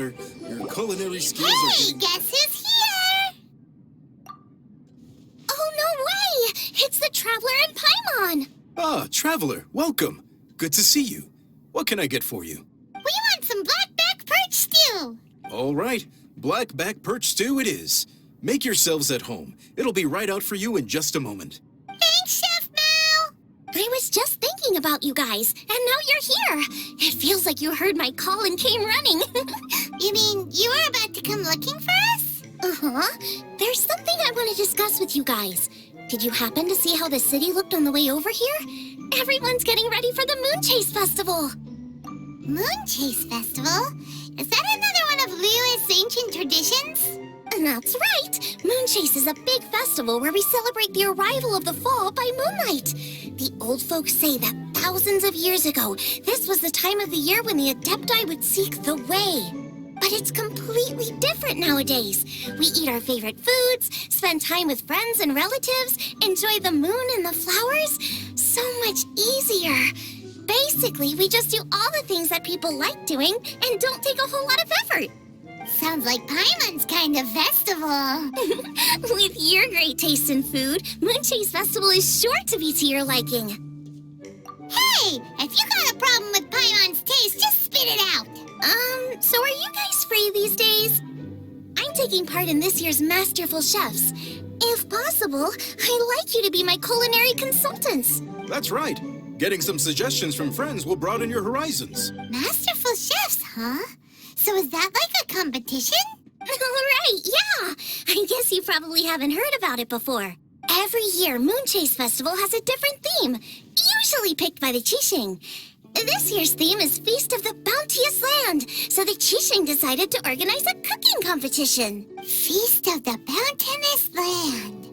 Your culinary skills are Hey, getting... guess who's here? Oh, no way! It's the Traveler and Paimon! Ah, Traveler, welcome. Good to see you. What can I get for you? We want some blackback perch stew! All right, blackback perch stew it is. Make yourselves at home. It'll be right out for you in just a moment. Thanks, Chef Mao! I was just thinking about you guys, and now you're here. It feels like you heard my call and came running. You mean you were about to come looking for us? Uh-huh. There's something I want to discuss with you guys. Did you happen to see how the city looked on the way over here? Everyone's getting ready for the Moon Chase Festival. Moon Chase Festival? Is that another one of Liyue's ancient traditions? That's right. Moon Chase is a big festival where we celebrate the arrival of the fall by moonlight. The old folks say that thousands of years ago, this was the time of the year when the Adepti would seek the way. But it's completely different nowadays. We eat our favorite foods, spend time with friends and relatives, enjoy the moon and the flowers. So much easier. Basically, we just do all the things that people like doing and don't take a whole lot of effort. Sounds like Paimon's kind of festival. With your great taste in food, Moon Chase Festival is sure to be to your liking. Hey, if you got a problem with Paimon's taste, just spit it out. So are you guys free these days? I'm taking part in this year's Masterful Chefs. If possible, I'd like you to be my culinary consultants. That's right. Getting some suggestions from friends will broaden your horizons. Masterful Chefs, huh? So is that like a competition? All right, yeah. I guess you probably haven't heard about it before. Every year, Moon Chase Festival has a different theme, usually picked by the Qixing. This year's theme is Feast of the Bounteous Land, so the Qixing decided to organize a cooking competition. Feast of the Bounteous Land.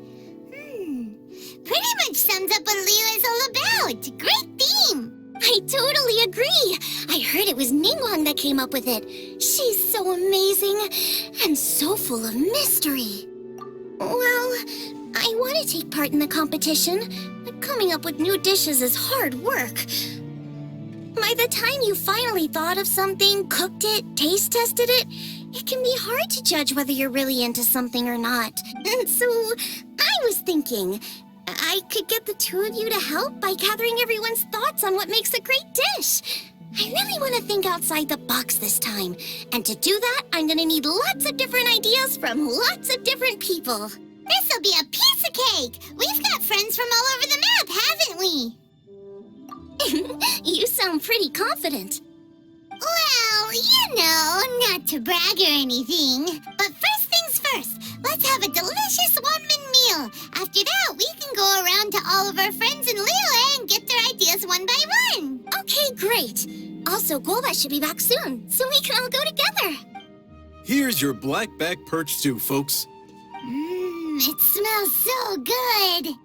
Pretty much sums up what Liyue is all about. Great theme. I totally agree. I heard it was Ningguang that came up with it. She's so amazing and so full of mystery. Well, I want to take part in the competition, but coming up with new dishes is hard work. By the time you finally thought of something, cooked it, taste tested it, it can be hard to judge whether you're really into something or not. And so I was thinking, I could get the two of you to help by gathering everyone's thoughts on what makes a great dish. I really want to think outside the box this time. And to do that, I'm going to need lots of different ideas from lots of different people. This'll be a piece of cake. We've got friends from all over the map, haven't we? You sound pretty confident. Well, you know, not to brag or anything. But first things first, let's have a delicious one-man meal. After that, we can go around to all of our friends in Liyue and get their ideas one by one. Okay, great. Also, Golba should be back soon, so we can all go together. Here's your blackback perch stew, folks. It smells so good.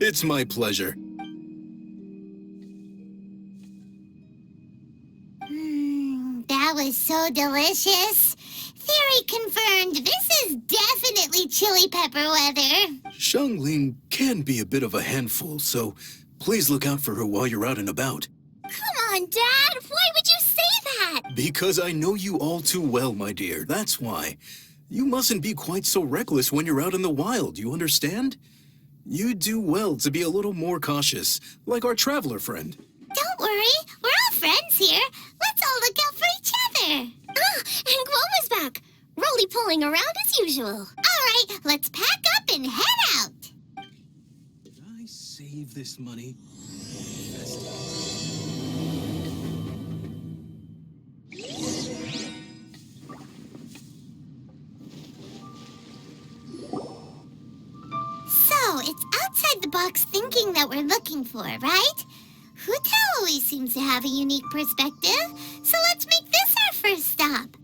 It's my pleasure. That was so delicious. Theory confirmed. This is definitely chili pepper weather. Xiangling can be a bit of a handful, so please look out for her while you're out and about. Come on, Dad. Why would you say that? Because I know you all too well, my dear. That's why. You mustn't be quite so reckless when you're out in the wild, you understand? You do well to be a little more cautious, like our traveler friend. Don't worry. We're all friends here. Let's all look out for each other. Ah, and Gloma's back. Roly-poling around as usual. All right, let's pack up and head out. Did I save this money? So, it's outside the box thinking that we're looking for, right? Hutao always seems to have a unique perspective, so let's make this our first stop.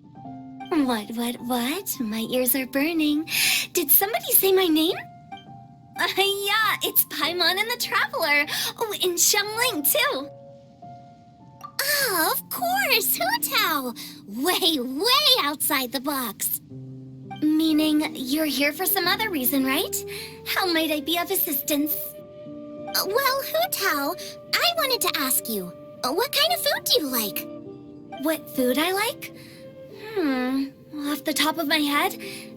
What? My ears are burning. Did somebody say my name? Yeah, it's Paimon and the Traveler. Oh, and Xiangling, too. Oh, of course, Hutao. Way outside the box. Meaning you're here for some other reason, right? How might I be of assistance? Well, Hutao, I wanted to ask you, what kind of food do you like? What food I like? Off the top of my head,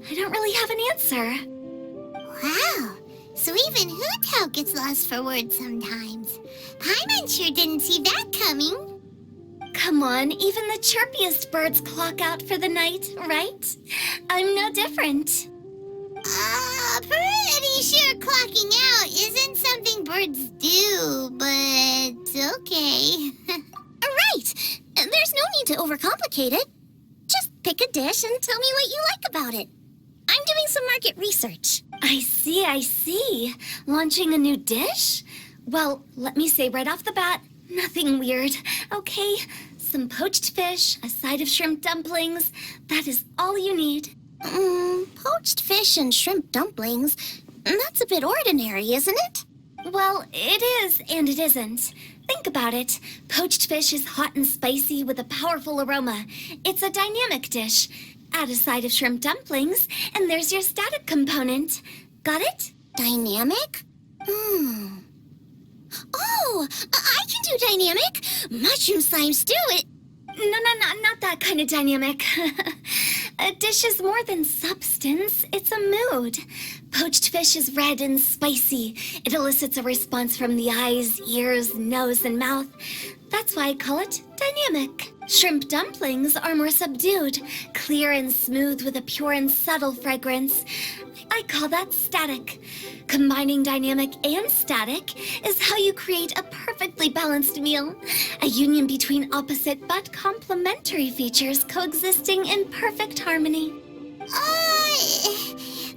I don't really have an answer. Wow, so even Hu gets lost for words sometimes. Paimon sure didn't see that coming. Come on, even the chirpiest birds clock out for the night, right? I'm no different. Pretty sure clocking out isn't something birds do, but okay. Right! There's no need to overcomplicate it. Just pick a dish and tell me what you like about it. I'm doing some market research. I see. Launching a new dish? Well, let me say right off the bat, nothing weird, okay? Some poached fish, a side of shrimp dumplings. That is all you need. Poached fish and shrimp dumplings? That's a bit ordinary, isn't it? Well, it is and it isn't. Think about it. Poached fish is hot and spicy with a powerful aroma. It's a dynamic dish. Add a side of shrimp dumplings, and there's your static component. Got it? Dynamic? Oh, I can do dynamic. Mushroom slime stew it. No, not that kind of dynamic. A dish is more than substance. It's a mood. Poached fish is red and spicy. It elicits a response from the eyes, ears, nose, and mouth. That's why I call it dynamic. Shrimp dumplings are more subdued, clear and smooth with a pure and subtle fragrance. I call that static. Combining dynamic and static is how you create a perfectly balanced meal. A union between opposite but complementary features coexisting in perfect harmony.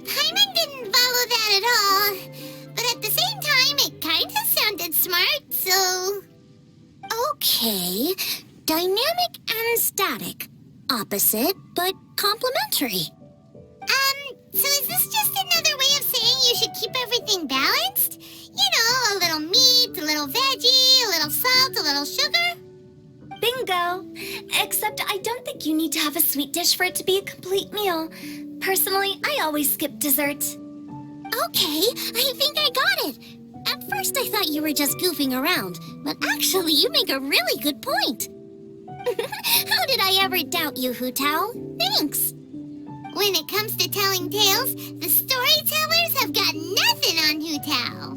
Paimon didn't follow that at all. But at the same time, it kind of sounded smart, so... Okay, dynamic and static. Opposite, but complementary. So is this just another way of saying you should keep everything balanced? You know, a little meat, a little veggie, a little salt, a little sugar? Bingo! Except I don't think you need to have a sweet dish for it to be a complete meal. Personally, I always skip dessert. Okay, I think I got it. At first I thought you were just goofing around, but actually you make a really good point. How did I ever doubt you, Hu Tao? Thanks. When it comes to telling tales, the storytellers have got nothing on Hu Tao.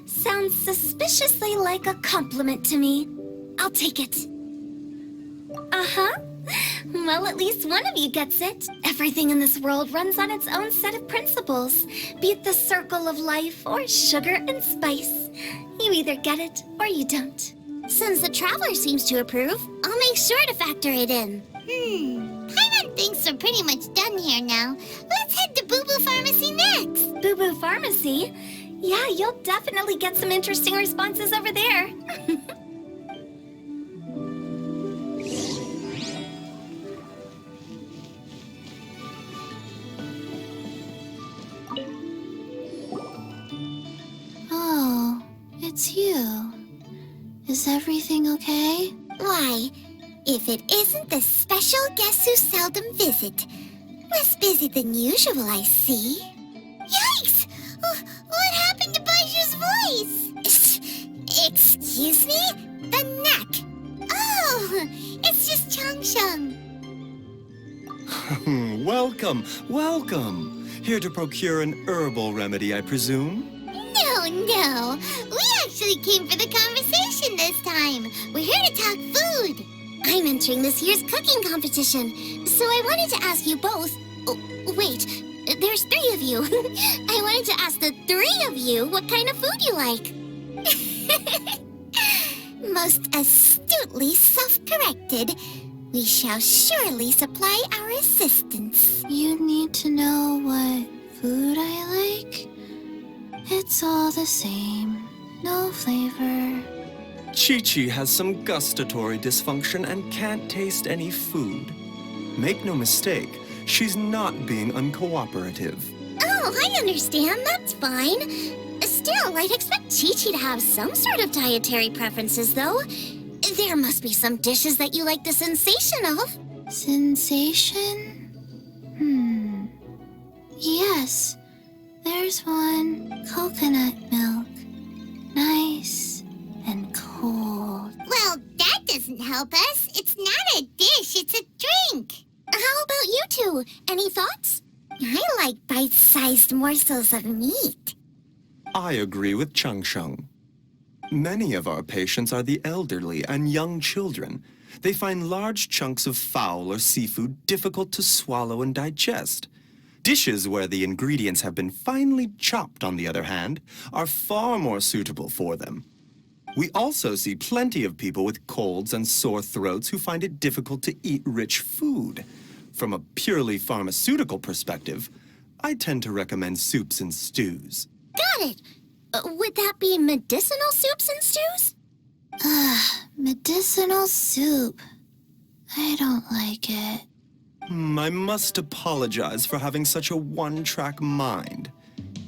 Sounds suspiciously like a compliment to me. I'll take it. Well, at least one of you gets it. Everything in this world runs on its own set of principles, be it the circle of life or sugar and spice. You either get it or you don't. Since the traveler seems to approve, I'll make sure to factor it in. Paimon thinks we're pretty much done here now. Let's head to Boo Boo Pharmacy next. Boo Boo Pharmacy? Yeah, you'll definitely get some interesting responses over there. Oh, it's you. Is everything okay? Why, if it isn't the special guests who seldom visit. Less busy than usual, I see. Yikes! What happened to Baiju's voice? Excuse me? The neck. Oh, it's just Changsheng. Welcome. Here to procure an herbal remedy, I presume? No. We actually came for the conversation this time. We're here to talk food. I'm entering this year's cooking competition, so I wanted to ask you both... Oh, wait, there's 3 of you. I wanted to ask the 3 of you what kind of food you like. Most astutely self-corrected. We shall surely supply our assistance. You need to know what food I like? It's all the same. No flavor. Chi-Chi has some gustatory dysfunction and can't taste any food. Make no mistake, she's not being uncooperative. Oh, I understand. That's fine. Still, I'd expect Chi-Chi to have some sort of dietary preferences, though. There must be some dishes that you like the sensation of. Sensation? Yes. There's one. Coconut milk. Nice and cold. Well, that doesn't help us. It's not a dish, it's a drink. How about you two? Any thoughts? I like bite-sized morsels of meat. I agree with Chung Chung. Many of our patients are the elderly and young children. They find large chunks of fowl or seafood difficult to swallow and digest. Dishes where the ingredients have been finely chopped, on the other hand, are far more suitable for them. We also see plenty of people with colds and sore throats who find it difficult to eat rich food. From a purely pharmaceutical perspective, I tend to recommend soups and stews. Got it. Would that be medicinal soups and stews? Medicinal soup. I don't like it. I must apologize for having such a one-track mind.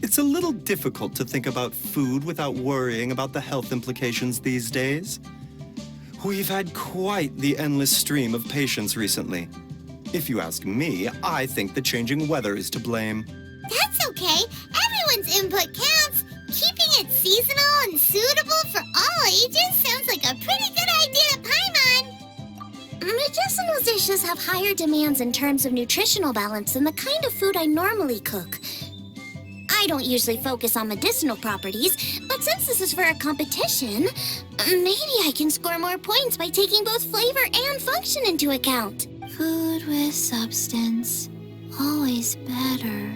It's a little difficult to think about food without worrying about the health implications these days. We've had quite the endless stream of patients recently. If you ask me, I think the changing weather is to blame. That's okay. Everyone's input counts. Keeping it seasonal and suitable for all ages sounds like a pretty good idea, Paimon. Medicinal dishes have higher demands in terms of nutritional balance than the kind of food I normally cook. I don't usually focus on medicinal properties, but since this is for a competition, maybe I can score more points by taking both flavor and function into account. Food with substance. Always better.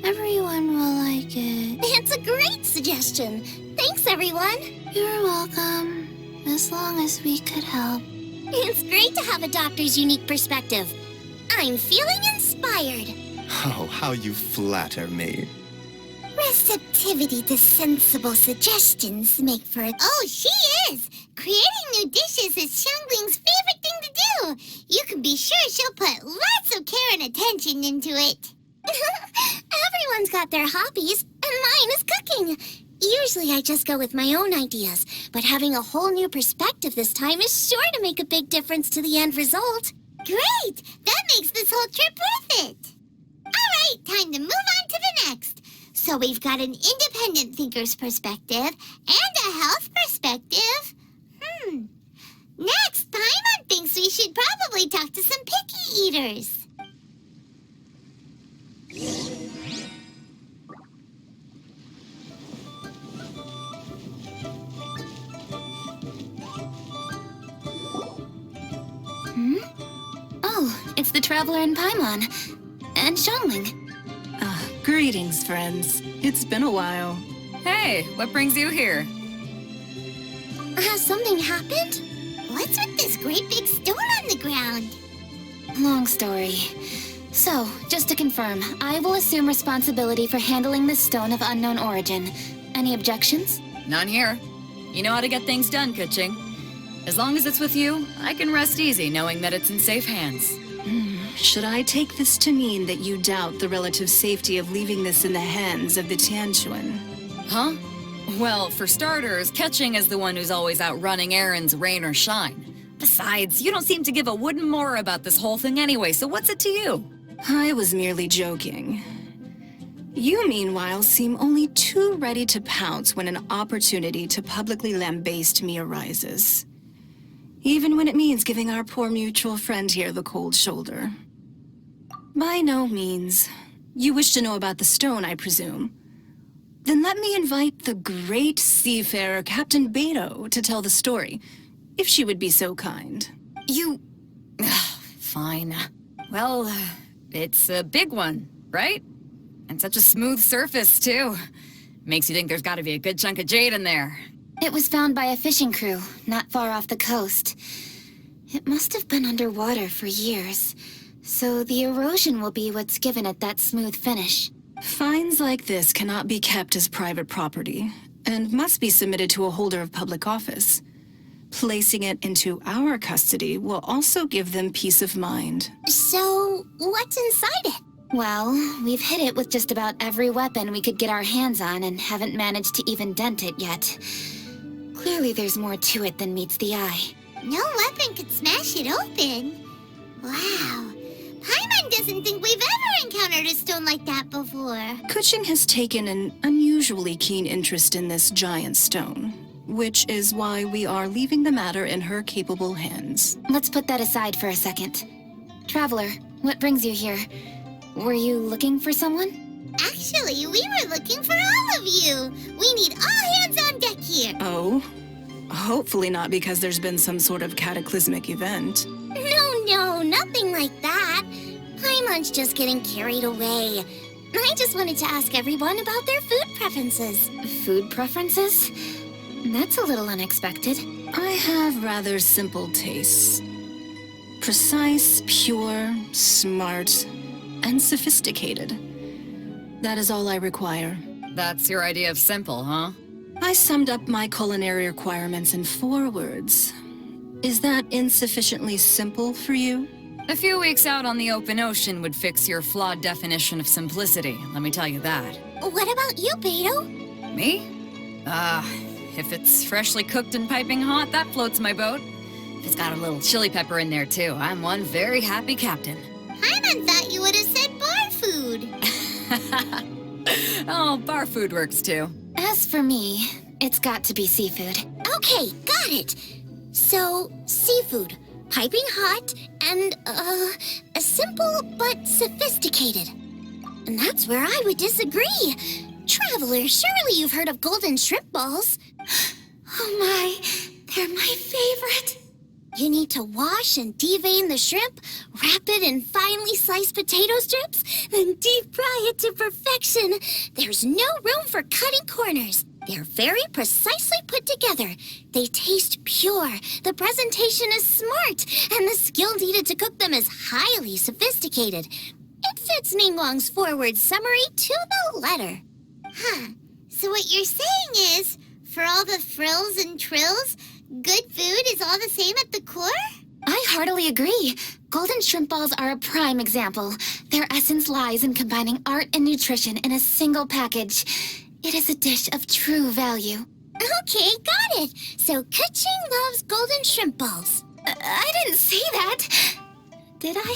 Everyone will like it. It's a great suggestion. Thanks, everyone. You're welcome. As long as we could help. It's great to have a doctor's unique perspective. I'm feeling inspired. Oh, how you flatter me. Receptivity to sensible suggestions make for a... Oh, she is! Creating new dishes is Xiangling's favorite thing to do. You can be sure she'll put lots of care and attention into it. Everyone's got their hobbies, and mine is cooking. Usually I just go with my own ideas, but having a whole new perspective this time is sure to make a big difference to the end result. Great! That makes this whole trip worth it. All right, time to move on to the next. So we've got an independent thinker's perspective and a health perspective. Next, Paimon thinks we should probably talk to some picky eaters. Oh, it's the Traveler and Paimon. And Xiangling. Greetings, friends. It's been a while. Hey, what brings you here? Has something happened? What's with this great big stone on the ground? Long story. So, just to confirm, I will assume responsibility for handling this stone of unknown origin. Any objections? None here. You know how to get things done, Kuching. As long as it's with you, I can rest easy knowing that it's in safe hands. Should I take this to mean that you doubt the relative safety of leaving this in the hands of the Tianquan? Huh? Well, for starters, Kuching is the one who's always out running errands, rain or shine. Besides, you don't seem to give a wooden more about this whole thing anyway, so what's it to you? I was merely joking. You, meanwhile, seem only too ready to pounce when an opportunity to publicly lambaste me arises. Even when it means giving our poor mutual friend here the cold shoulder. By no means. You wish to know about the stone, I presume. Then let me invite the great seafarer Captain Beto to tell the story, if she would be so kind. You... Fine. Well, it's a big one, right? And such a smooth surface, too. Makes you think there's gotta be a good chunk of jade in there. It was found by a fishing crew, not far off the coast. It must have been underwater for years, so the erosion will be what's given it that smooth finish. Finds like this cannot be kept as private property, and must be submitted to a holder of public office. Placing it into our custody will also give them peace of mind. So, what's inside it? Well, we've hit it with just about every weapon we could get our hands on and haven't managed to even dent it yet. Clearly there's more to it than meets the eye. No weapon could smash it open. Wow. Paimon doesn't think we've ever encountered a stone like that before. Kuching has taken an unusually keen interest in this giant stone. which is why we are leaving the matter in her capable hands. Let's put that aside for a second. Traveler, what brings you here? Were you looking for someone? Actually, we were looking for all of you. We need all hands on deck here. Oh? Hopefully not because there's been some sort of cataclysmic event. No, nothing like that. Paimon's just getting carried away. I just wanted to ask everyone about their food preferences. Food preferences? That's a little unexpected. I have rather simple tastes. Precise, pure, smart, and sophisticated. That is all I require. That's your idea of simple, huh? I summed up my culinary requirements in 4 words. Is that insufficiently simple for you? A few weeks out on the open ocean would fix your flawed definition of simplicity, let me tell you that. What about you, Beto? Me? If it's freshly cooked and piping hot, that floats my boat. If it's got a little chili pepper in there, too, I'm one very happy captain. Paimon thought you would have said bar food. Oh, bar food works, too. As for me, it's got to be seafood. Okay, got it. So, seafood, piping hot, and, simple but sophisticated. And that's where I would disagree. Traveler, surely you've heard of golden shrimp balls. Oh my, they're my favorite. You need to wash and devein the shrimp, wrap it in finely sliced potato strips, then deep fry it to perfection. There's no room for cutting corners. They're very precisely put together. They taste pure, the presentation is smart, and the skill needed to cook them is highly sophisticated. It fits Ningguang's forward summary to the letter. Huh. So what you're saying is, for all the frills and trills, good food is all the same at the core? I heartily agree. Golden shrimp balls are a prime example. Their essence lies in combining art and nutrition in a single package. It is a dish of true value. Okay, got it. So Kuching loves golden shrimp balls. I didn't say that. Did I?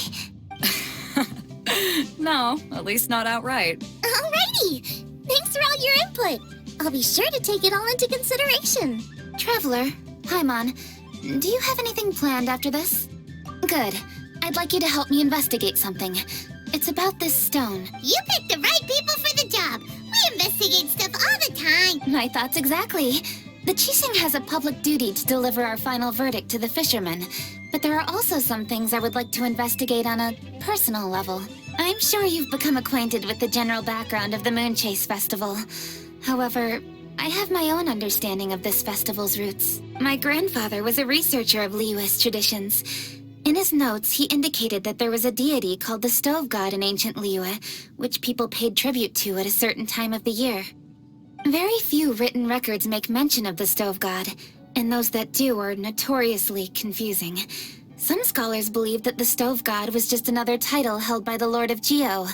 No, at least not outright. Alrighty. Thanks for all your input. I'll be sure to take it all into consideration. Traveler, Paimon, do you have anything planned after this? Good. I'd like you to help me investigate something. It's about this stone. You picked the right people for the job. We investigate stuff all the time. My thoughts exactly. The Qixing has a public duty to deliver our final verdict to the fishermen, but there are also some things I would like to investigate on a personal level. I'm sure you've become acquainted with the general background of the Moonchase Festival. However, I have my own understanding of this festival's roots. My grandfather was a researcher of Liyue's traditions. In his notes, he indicated that there was a deity called the Stove God in ancient Liyue, which people paid tribute to at a certain time of the year. Very few written records make mention of the Stove God, and those that do are notoriously confusing. Some scholars believe that the Stove God was just another title held by the Lord of Geo,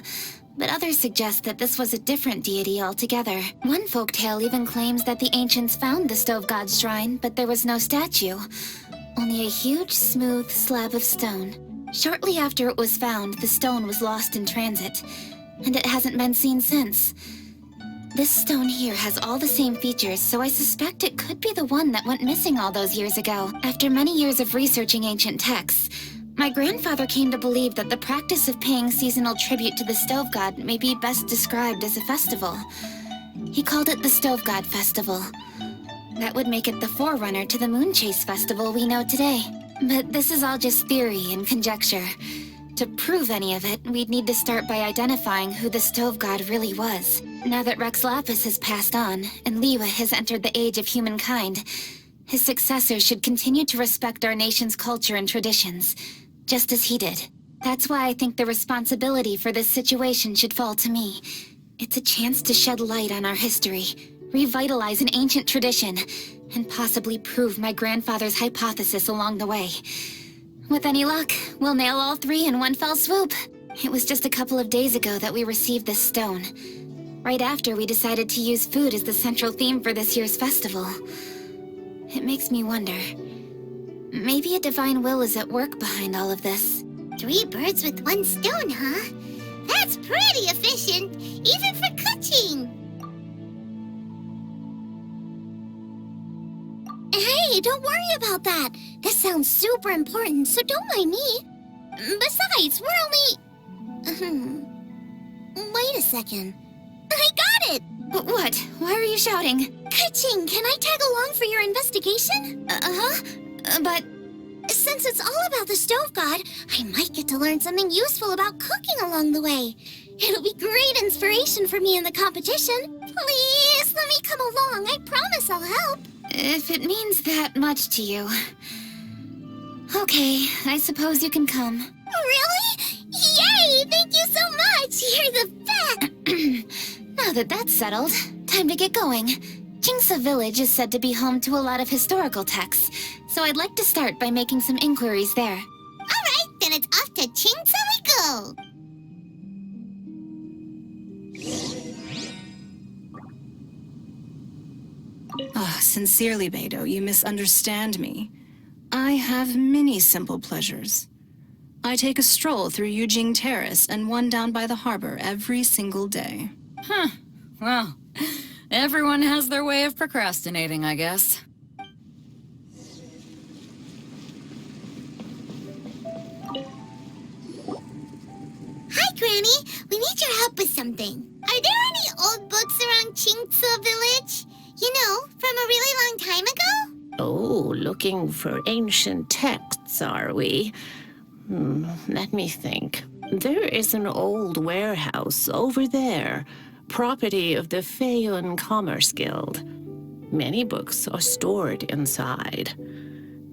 but others suggest that this was a different deity altogether. One folktale even claims that the ancients found the Stove God's shrine, but there was no statue. Only a huge, smooth slab of stone. Shortly after it was found, the stone was lost in transit, and it hasn't been seen since. This stone here has all the same features, so I suspect it could be the one that went missing all those years ago. After many years of researching ancient texts, my grandfather came to believe that the practice of paying seasonal tribute to the Stove God may be best described as a festival. He called it the Stove God Festival. That would make it the forerunner to the Moonchase Festival we know today. But this is all just theory and conjecture. To prove any of it, we'd need to start by identifying who the Stove God really was. Now that Rex Lapis has passed on, and Liyue has entered the age of humankind, his successors should continue to respect our nation's culture and traditions, just as he did. That's why I think the responsibility for this situation should fall to me. It's a chance to shed light on our history, revitalize an ancient tradition, and possibly prove my grandfather's hypothesis along the way. With any luck, we'll nail all 3 in one fell swoop. It was just a couple of days ago that we received this stone. Right after we decided to use food as the central theme for this year's festival. It makes me wonder. Maybe a divine will is at work behind all of this. 3 birds with 1 stone, huh? That's pretty efficient, even for cooking. Hey, don't worry about that. This sounds super important, so don't mind me. Besides, we're only... Wait a second. I got it! What? Why are you shouting? Ka-ching, can I tag along for your investigation? But... Since it's all about the stove god, I might get to learn something useful about cooking along the way. It'll be great inspiration for me in the competition. Please, let me come along. I promise I'll help. if it means that much to you... Okay, I suppose you can come. Really? Yay! Thank you so much! You're the best! Now that that's settled, time to get going. Jingsa Village is said to be home to a lot of historical texts, so I'd like to start by making some inquiries there. Alright, then it's off to Chingsa we go! Sincerely, Beidou, you misunderstand me. I have many simple pleasures. I take a stroll through Yujing Terrace and one down by the harbor every single day. Huh. Well, everyone has their way of procrastinating, I guess. Hi, Granny. We need your help with something. Are there any old books around Chingsa Village? You know, from a really long time ago? Oh, looking for ancient texts, are we? Let me think. There is an old warehouse over there, property of the Feiyun Commerce Guild. Many books are stored inside,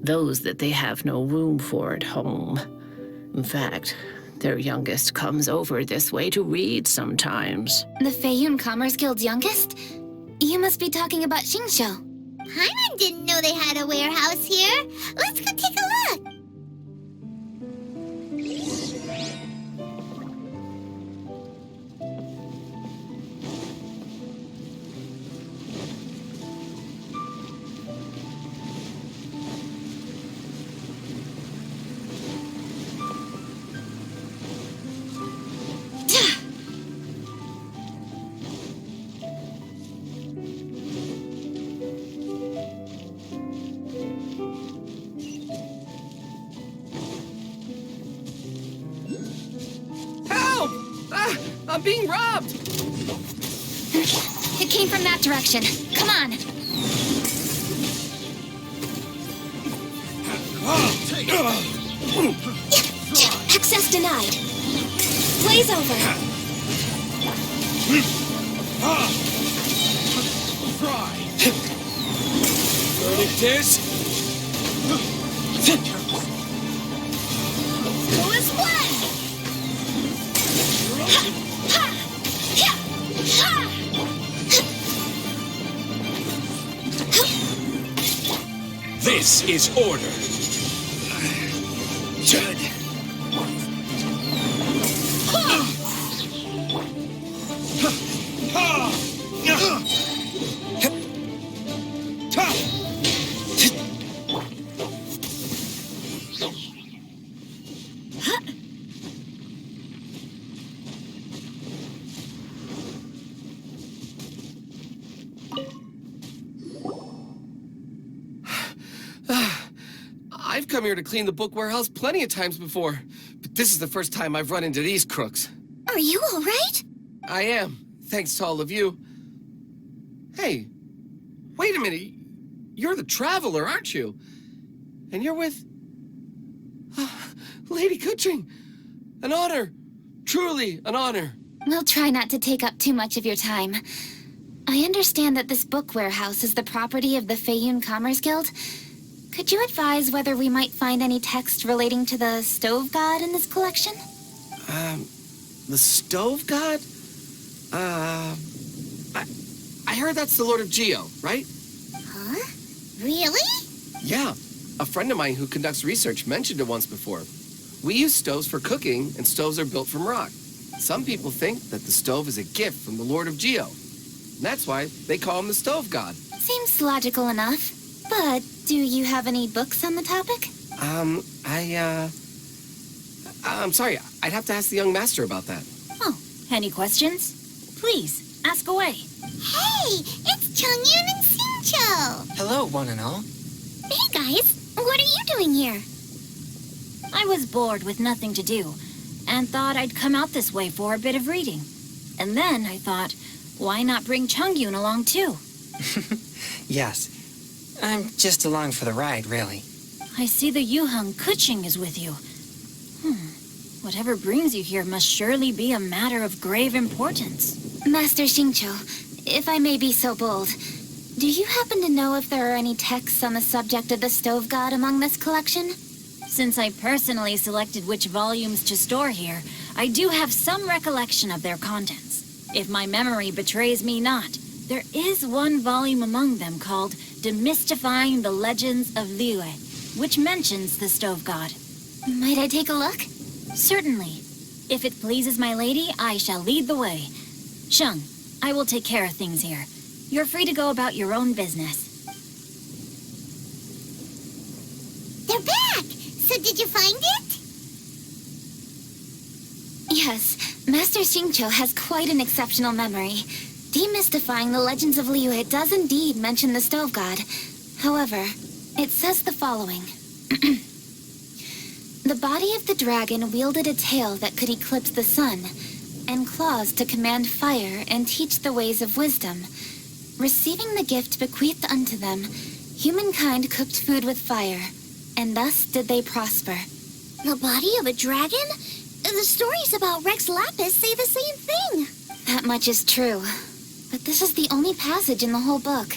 those that they have no room for at home. In fact, their youngest comes over this way to read sometimes. The Feiyun Commerce Guild's youngest? You must be talking about Xingqiu. Paimon didn't know they had a warehouse here. Let's go take a look. I'm being robbed! It came from that direction. Come on. Access denied. Blaze over. Verdict is... Who is one? This is order. I've come here to clean the book warehouse plenty of times before, but this is the first time I've run into these crooks. Are you all right? I am, thanks to all of you. Hey, wait a minute. You're the Traveler, aren't you? And you're with... Lady Kuching. An honor. Truly an honor. We'll try not to take up too much of your time. I understand that this book warehouse is the property of the Feiyun Commerce Guild. Could you advise whether we might find any text relating to the stove god in this collection? The stove god? I heard that's the Lord of Geo, right? Huh? Really? Yeah. A friend of mine who conducts research mentioned it once before. We use stoves for cooking, and stoves are built from rock. Some people think that the stove is a gift from the Lord of Geo. And that's why they call him the stove god. Seems logical enough. But do you have any books on the topic? I'm sorry. I'd have to ask the young master about that. Oh, any questions? Please, ask away. Hey, it's Chongyun and Xingqiu. Hello, one and all. Hey guys, what are you doing here? I was bored with nothing to do, and thought I'd come out this way for a bit of reading. And then I thought, why not bring Chungyun along too? Yes. I'm just along for the ride, really. I see the Yuheng Kuching is with you. Whatever brings you here must surely be a matter of grave importance. Master Xingqiu, if I may be so bold, do you happen to know if there are any texts on the subject of the Stove God among this collection? Since I personally selected which volumes to store here, I do have some recollection of their contents. If my memory betrays me not, there is one volume among them called Demystifying the Legends of Liyue, which mentions the Stove God. Might I take a look? Certainly. If it pleases my lady, I shall lead the way. Sheng, I will take care of things here. You're free to go about your own business. They're back! So did you find it? Yes, Master Xingqiu has quite an exceptional memory. Demystifying the Legends of Liyue does indeed mention the Stove God. However, it says the following. The body of the dragon wielded a tail that could eclipse the sun, and claws to command fire and teach the ways of wisdom. Receiving the gift bequeathed unto them, humankind cooked food with fire, and thus did they prosper. The body of a dragon? The stories about Rex Lapis say the same thing. That much is true. But this is the only passage in the whole book.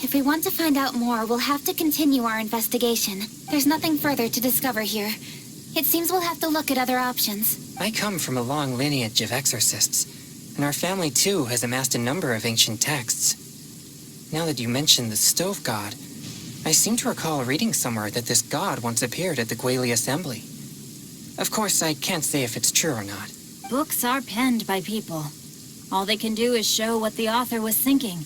If we want to find out more, we'll have to continue our investigation. There's nothing further to discover here. It seems we'll have to look at other options. I come from a long lineage of exorcists, and our family too has amassed a number of ancient texts. Now that you mention the Stove God, I seem to recall reading somewhere that this god once appeared at the Guili Assembly. Of course, I can't say if it's true or not. Books are penned by people. All they can do is show what the author was thinking.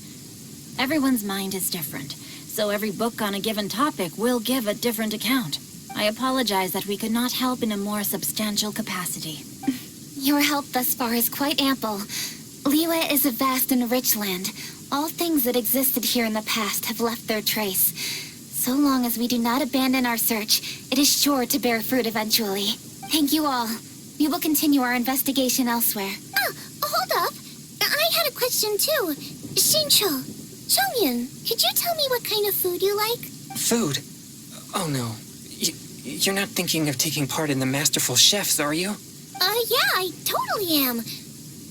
Everyone's mind is different, so every book on a given topic will give a different account. I apologize that we could not help in a more substantial capacity. Your help thus far is quite ample. Liyue is a vast and rich land. All things that existed here in the past have left their trace. So long as we do not abandon our search, it is sure to bear fruit eventually. Thank you all. We will continue our investigation elsewhere. Hold up. I had a question too. Xingqiu, Chongyun, could you tell me what kind of food you like? Food? Oh no. You're not thinking of taking part in the Masterful Chefs, are you? Yeah, I totally am.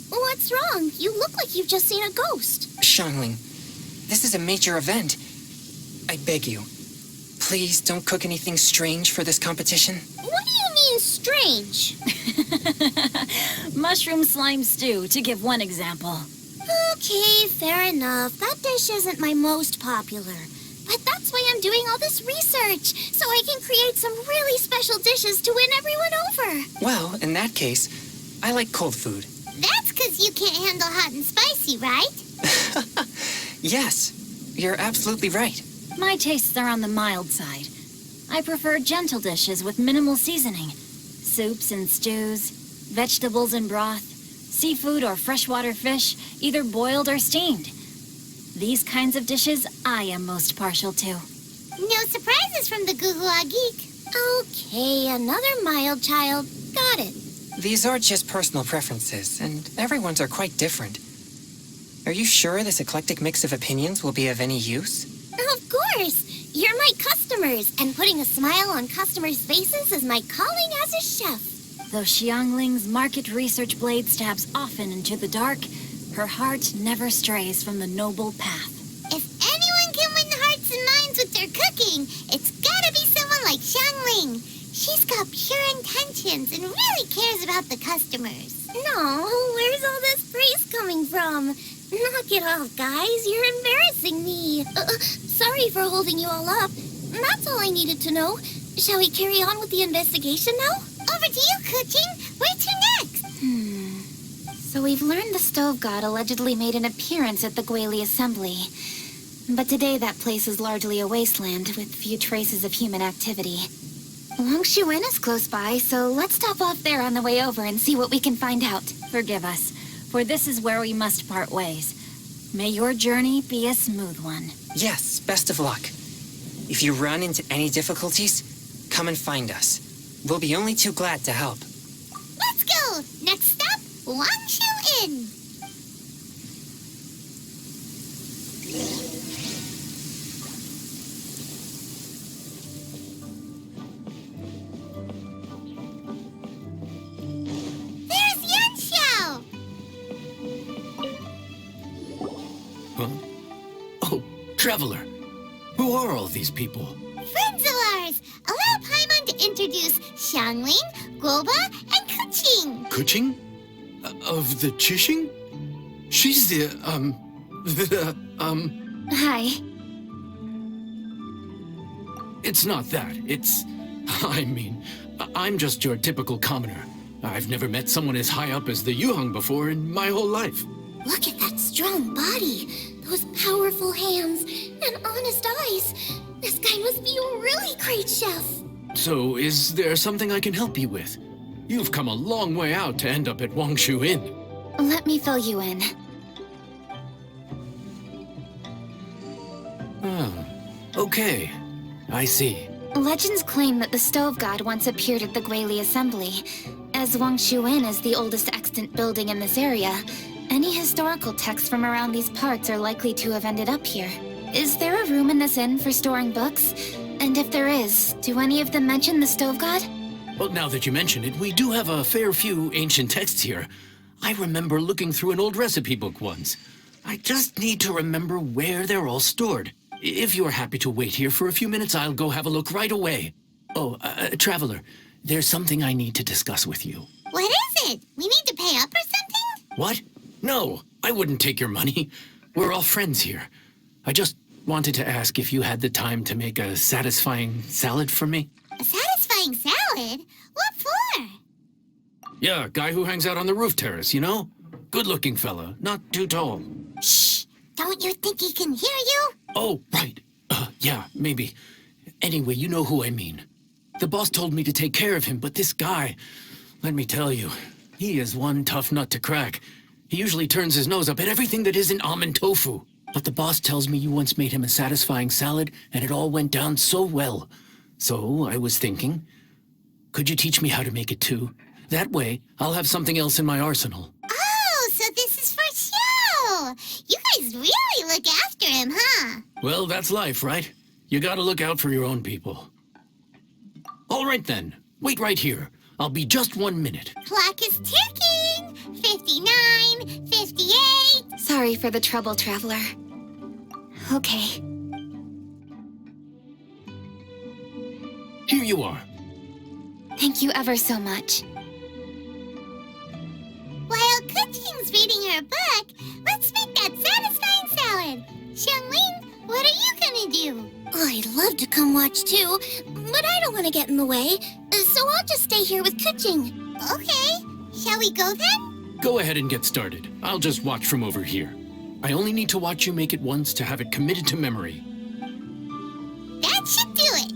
What's wrong? You look like you've just seen a ghost. Xiangling, this is a major event. I beg you, please don't cook anything strange for this competition. What do you mean, strange? Mushroom slime stew, to give one example. Okay, fair enough. That dish isn't my most popular. But that's why I'm doing all this research, so I can create some really special dishes to win everyone over. Well, in that case, I like cold food. That's because you can't handle hot and spicy, right? Yes, you're absolutely right. My tastes are on the mild side. I prefer gentle dishes with minimal seasoning. Soups and stews, vegetables and broth, seafood or freshwater fish, either boiled or steamed. These kinds of dishes I am most partial to. No surprises from the Gugula Geek. Okay, another mild child. Got it. These are just personal preferences, and everyone's are quite different. Are you sure this eclectic mix of opinions will be of any use? Of course. You're my customers, and putting a smile on customers' faces is my calling as a chef. Though Xiangling's market research blade stabs often into the dark, her heart never strays from the noble path. If anyone can win hearts and minds with their cooking, it's gotta be someone like Xiangling. She's got pure intentions and really cares about the customers. No, where's all this praise coming from? Knock it off, guys. You're embarrassing me. Sorry for holding you all up. That's all I needed to know. Shall we carry on with the investigation now? Over to you, Kuching. Where to next? So we've learned the Stove God allegedly made an appearance at the Guili Assembly. But today that place is largely a wasteland with few traces of human activity. Longshuin is close by, so let's stop off there on the way over and see what we can find out. Forgive us, for this is where we must part ways. May your journey be a smooth one. Yes, best of luck. If you run into any difficulties, come and find us. We'll be only too glad to help. Let's go! Next stop, Wangshu Inn. There's Yanxiao! Huh? Oh, Traveler. Who are all these people? Friends of ours! Allow Paimon to introduce Xiangling, Guoba, and Kuqing. Kuching? Of the Chishing? She's Hi. It's not that. I'm just your typical commoner. I've never met someone as high up as the Yuheng before in my whole life. Look at that strong body, those powerful hands, and honest eyes. This guy must be a really great chef. So, is there something I can help you with? You've come a long way out to end up at Wangshu Inn. Let me fill you in. Oh, okay. I see. Legends claim that the Stove God once appeared at the Guili Assembly. As Wangshu Inn is the oldest extant building in this area, any historical texts from around these parts are likely to have ended up here. Is there a room in this inn for storing books? And if there is, do any of them mention the Stove God? Well, now that you mention it, we do have a fair few ancient texts here. I remember looking through an old recipe book once. I just need to remember where they're all stored. If you're happy to wait here for a few minutes, I'll go have a look right away. Oh, Traveler, there's something I need to discuss with you. What is it? We need to pay up or something? What? No, I wouldn't take your money. We're all friends here. I just wanted to ask if you had the time to make a satisfying salad for me. A satisfying salad? What for? Yeah, guy who hangs out on the roof terrace, you know? Good-looking fella, not too tall. Shh! Don't you think he can hear you? Oh, right. Yeah, maybe. Anyway, you know who I mean. The boss told me to take care of him, but this guy, let me tell you, he is one tough nut to crack. He usually turns his nose up at everything that isn't almond tofu. But the boss tells me you once made him a satisfying salad, and it all went down so well. So I was thinking, could you teach me how to make it too? That way, I'll have something else in my arsenal. Oh, so this is for show! You guys really look after him, huh? Well, that's life, right? You gotta look out for your own people. All right then, wait right here. I'll be just 1 minute. Clock is ticking! 59, 58... Sorry for the trouble, Traveler. Okay. Here you are. Thank you ever so much. While Kuqing's reading her book, let's make that satisfying salad. Xiangling, what are you gonna do? I'd love to come watch too, but I don't want to get in the way, so I'll just stay here with Kuqing. Okay, shall we go then? Go ahead and get started. I'll just watch from over here. I only need to watch you make it once to have it committed to memory. That should do it.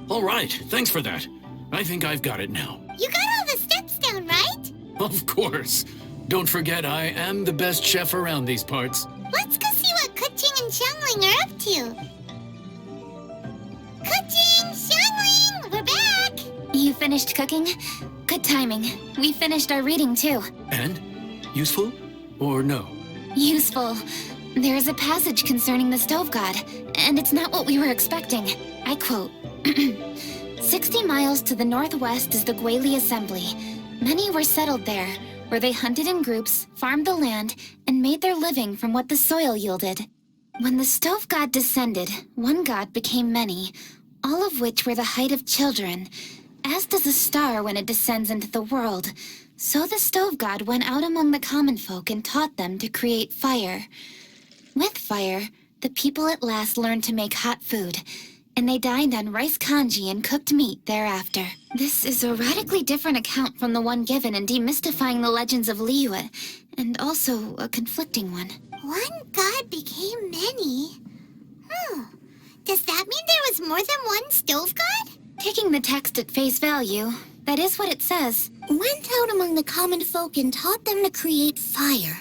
All right, thanks for that. I think I've got it now. You got all the steps down, right? Of course. Don't forget, I am the best chef around these parts. Let's go see what Kuqing and Xiangling are up to. Kuqing, Xiangling, we're back! You finished cooking? Good timing. We finished our reading too. And? Useful? Or no? Useful. There is a passage concerning the Stove God, and it's not what we were expecting. I quote, 60 miles to the northwest is the Guili Assembly. Many were settled there, where they hunted in groups, farmed the land, and made their living from what the soil yielded. When the Stove God descended, one god became many, all of which were the height of children. As does a star when it descends into the world, so the Stove God went out among the common folk and taught them to create fire. With fire, the people at last learned to make hot food, and they dined on rice congee and cooked meat thereafter. This is a radically different account from the one given in Demystifying the Legends of Liyue, and also a conflicting one. One god became many. Does that mean there was more than one stove god? Taking the text at face value, that is what it says. Went out among the common folk and taught them to create fire.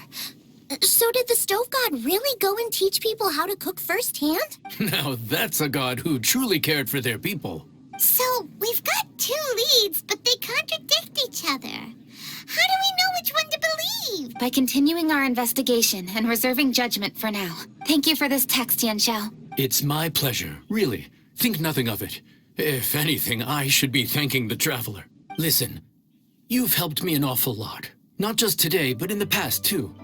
So did the stove god really go and teach people how to cook firsthand? Now that's a god who truly cared for their people. So, we've got two leads, but they contradict each other. How do we know which one to believe? By continuing our investigation and reserving judgment for now. Thank you for this text, Yan Xiao. It's my pleasure, really. Think nothing of it. If anything, I should be thanking the traveler. Listen, you've helped me an awful lot. Not just today, but in the past, too.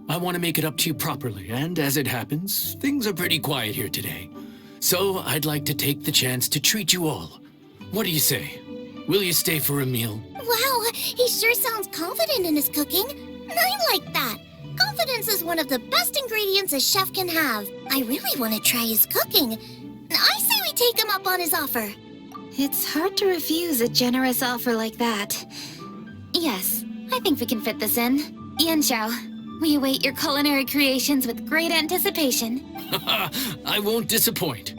I want to make it up to you properly, and as it happens, things are pretty quiet here today. So I'd like to take the chance to treat you all. What do you say? Will you stay for a meal? Wow, he sure sounds confident in his cooking. I like that. Confidence is one of the best ingredients a chef can have. I really want to try his cooking. I say we take him up on his offer. It's hard to refuse a generous offer like that. Yes, I think we can fit this in. Yan Xiao, we await your culinary creations with great anticipation. I won't disappoint.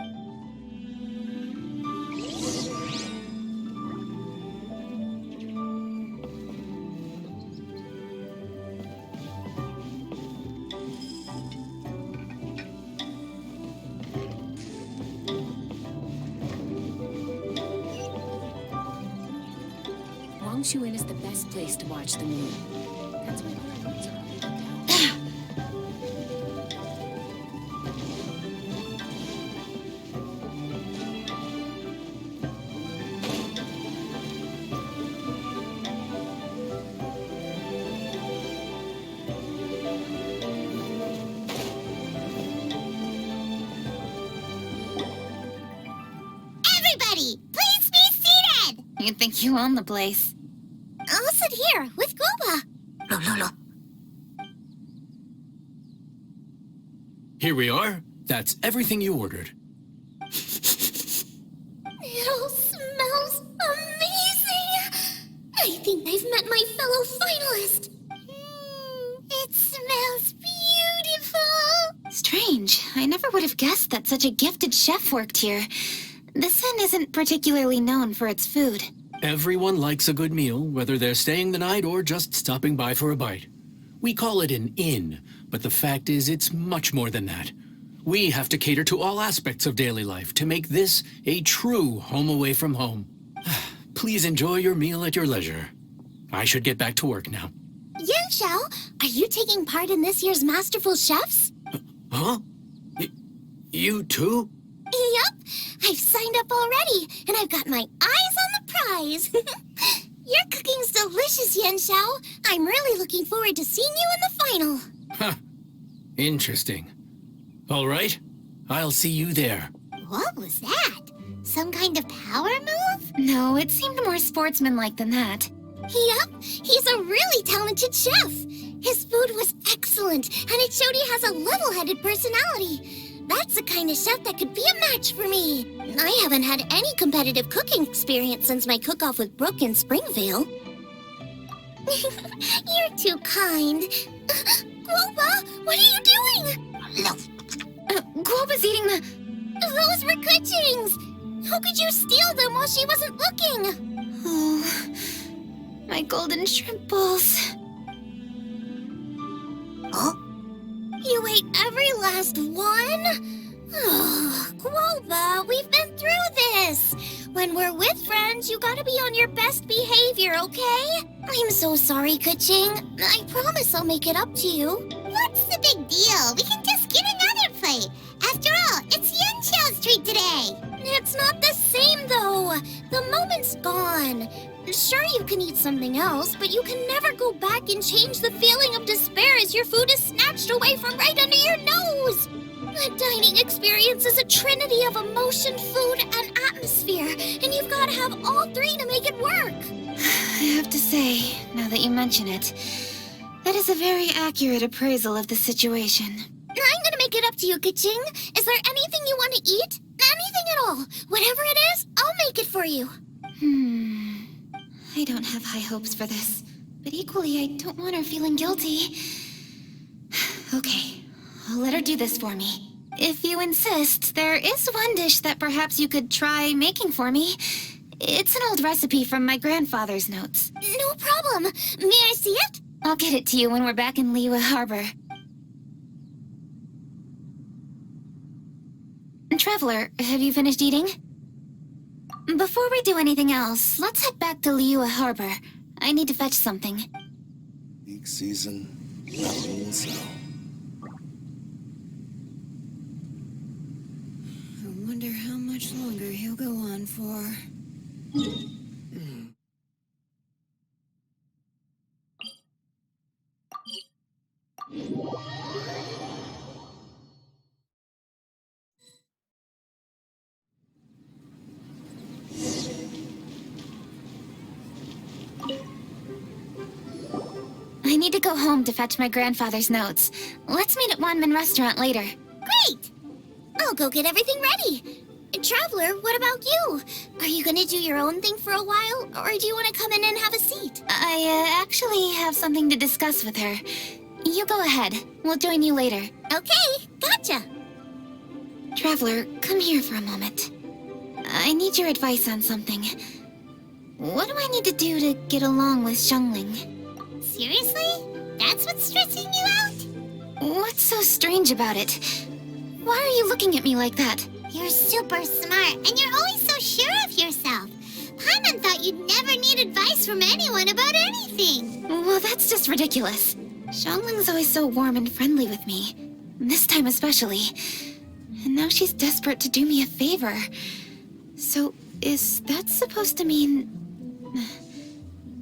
Wangshuin is the best place to watch the moon. That's when all the moons are on the lookout. Everybody, please be seated! You think you own the place. I'll sit here with Guoba. No. Here we are. That's everything you ordered. It all smells amazing! I think I've met my fellow finalist. It smells beautiful! Strange. I never would have guessed that such a gifted chef worked here. This inn isn't particularly known for its food. Everyone likes a good meal, whether they're staying the night or just stopping by for a bite. We call it an inn, but the fact is it's much more than that. We have to cater to all aspects of daily life to make this a true home away from home. Please enjoy your meal at your leisure. I should get back to work now. Yan Xiao, are you taking part in this year's Masterful Chefs? Huh? You too? Yup, I've signed up already, and I've got my eyes on the prize. Your cooking's delicious, Yan Xiao. I'm really looking forward to seeing you in the final. Huh. Interesting. All right, I'll see you there. What was that? Some kind of power move? No, it seemed more sportsmanlike than that. Yup, he's a really talented chef. His food was excellent, and it showed he has a level-headed personality. That's the kind of chef that could be a match for me. I haven't had any competitive cooking experience since my cook-off with Brooke in Springvale. You're too kind. Guoba, what are you doing? Guoba's eating the... Those were Kuching's. How could you steal them while she wasn't looking? Oh, my golden shrimp balls. Huh? You ate every last one? Oh, Guoba, we've been through this. When we're with friends, you gotta be on your best behavior, okay? I'm so sorry, Kuching. I promise I'll make it up to you. What's the big deal? We can just get another plate. After all, it's Yan Xiao's treat today. It's not the same, though. The moment's gone. Sure, you can eat something else, but you can never go back and change the feeling of despair as your food is snatched away from right under your nose. A dining experience is a trinity of emotion, food, and atmosphere, and you've got to have all three to make it work. I have to say, now that you mention it, that is a very accurate appraisal of the situation. I'm gonna make it up to you, Kuching. Is there anything you want to eat? Anything at all. Whatever it is, I'll make it for you. I don't have high hopes for this, but equally I don't want her feeling guilty. Okay, I'll let her do this for me. If you insist, there is one dish that perhaps you could try making for me. It's an old recipe from my grandfather's notes. No problem. May I see it? I'll get it to you when we're back in Liyue Harbour. Traveler, have you finished eating? Before we do anything else, let's head back to Liyue Harbor. I need to fetch something. Peak season, level snow. I wonder how much longer he'll go on for. I need to go home to fetch my grandfather's notes. Let's meet at Wanman Restaurant later. Great! I'll go get everything ready. Traveler, what about you? Are you gonna do your own thing for a while, or do you want to come in and have a seat? I actually have something to discuss with her. You go ahead. We'll join you later. Okay, gotcha. Traveler, come here for a moment. I need your advice on something. What do I need to do to get along with Xiangling? Seriously? That's what's stressing you out? What's so strange about it? Why are you looking at me like that? You're super smart, and you're always so sure of yourself. Paimon thought you'd never need advice from anyone about anything. Well, that's just ridiculous. Xiangling's always so warm and friendly with me. This time especially. And now she's desperate to do me a favor. So, is that supposed to mean...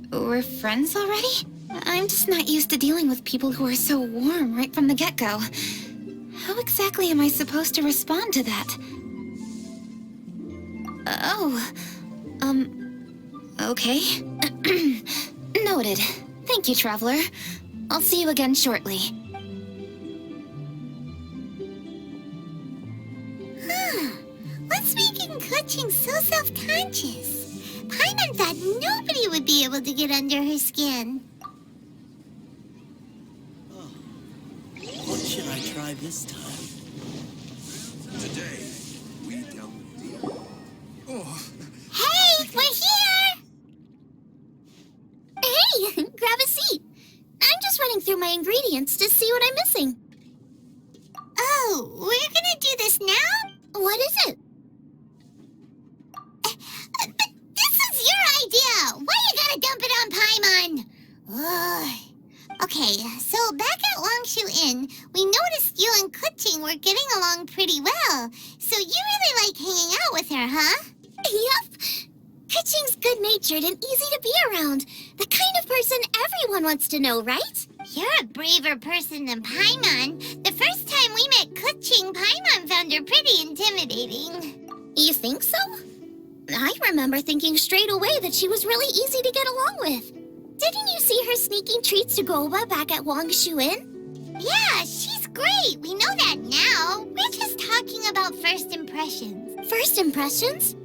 we're friends already? I'm just not used to dealing with people who are so warm right from the get-go. How exactly am I supposed to respond to that? Okay. Noted. Thank you, Traveler. I'll see you again shortly. What's making Kuching so self-conscious? Paimon thought nobody would be able to get under her skin. What should I try this time? Today, we delve deep. Hey, we're here! Hey, grab a seat. I'm just running through my ingredients to see what I'm missing. Oh, we're gonna do this now? What is it? But this is your idea! Why you gotta dump it on Paimon? Ugh. Okay, so back at Longshu Inn, we noticed you and Kuching were getting along pretty well. So you really like hanging out with her, huh? Yep. Kuching's good-natured and easy to be around. The kind of person everyone wants to know, right? You're a braver person than Paimon. The first time we met Kuching, Paimon found her pretty intimidating. You think so? I remember thinking straight away that she was really easy to get along with. Didn't you see her sneaking treats to Goba back at Longshu Inn? Yeah, she's great. We know that now. We're just talking about first impressions. First impressions?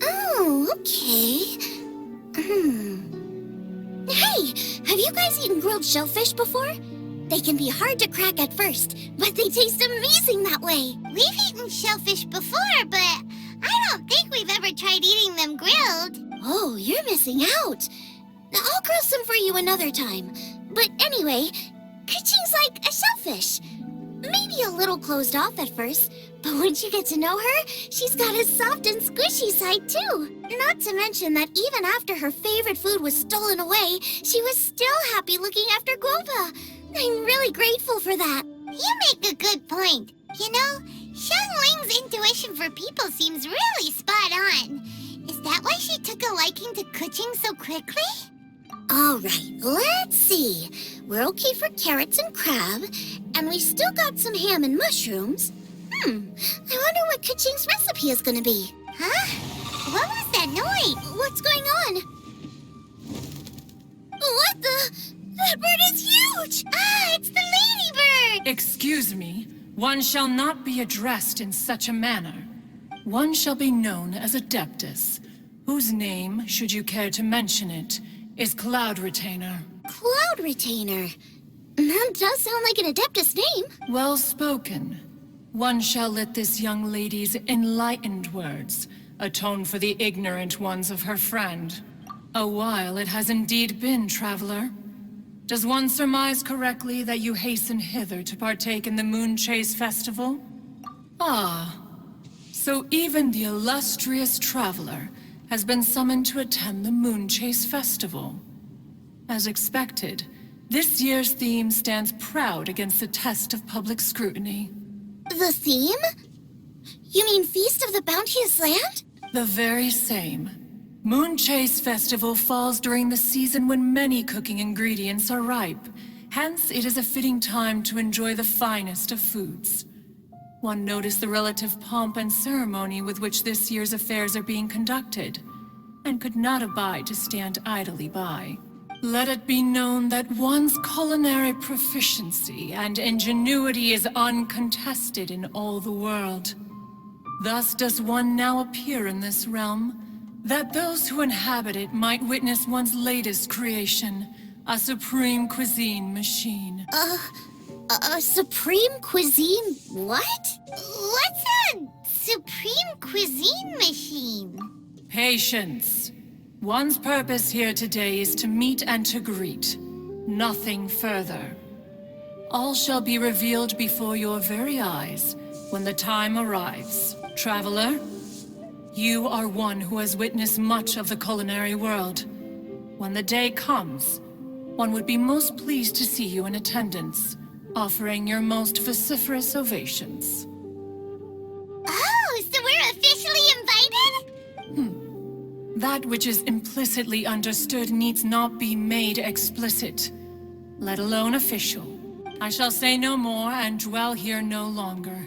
Oh, okay. Hey, have you guys eaten grilled shellfish before? They can be hard to crack at first, but they taste amazing that way. We've eaten shellfish before, but I don't think we've ever tried eating them grilled. Oh, you're missing out. I'll grill some for you another time. But anyway, Kuching's like a shellfish. Maybe a little closed off at first, but once you get to know her, she's got a soft and squishy side too. Not to mention that even after her favorite food was stolen away, she was still happy looking after Goba. I'm really grateful for that. You make a good point. You know, Xiangling's intuition for people seems really spot on. Is that why she took a liking to Kuching so quickly? All right, let's see. We're okay for carrots and crab, and we still got some ham and mushrooms. I wonder what Kuching's recipe is gonna be. Huh? What was that noise? What's going on? What the? That bird is huge! Ah, it's the ladybird! Excuse me, one shall not be addressed in such a manner. One shall be known as Adeptus, whose name, should you care to mention it, is Cloud Retainer. Cloud Retainer? That does sound like an Adeptus name. Well spoken. One shall let this young lady's enlightened words atone for the ignorant ones of her friend. A while it has indeed been, traveler. Does one surmise correctly that you hasten hither to partake in the Moon Chase Festival? Ah, So even the illustrious traveler has been summoned to attend the Moonchase Festival. As expected, this year's theme stands proud against the test of public scrutiny. The theme? You mean Feast of the Bounteous Land? The very same. Moonchase Festival falls during the season when many cooking ingredients are ripe. Hence, it is a fitting time to enjoy the finest of foods. One noticed the relative pomp and ceremony with which this year's affairs are being conducted, and could not abide to stand idly by. Let it be known that one's culinary proficiency and ingenuity is uncontested in all the world. Thus does one now appear in this realm, that those who inhabit it might witness one's latest creation, a supreme cuisine machine. A supreme cuisine what? What's a supreme cuisine machine? Patience. One's purpose here today is to meet and to greet. Nothing further. All shall be revealed before your very eyes when the time arrives. Traveler, you are one who has witnessed much of the culinary world. When the day comes, one would be most pleased to see you in attendance, offering your most vociferous ovations. Oh, so we're officially invited? That which is implicitly understood needs not be made explicit, let alone official. I shall say no more and dwell here no longer.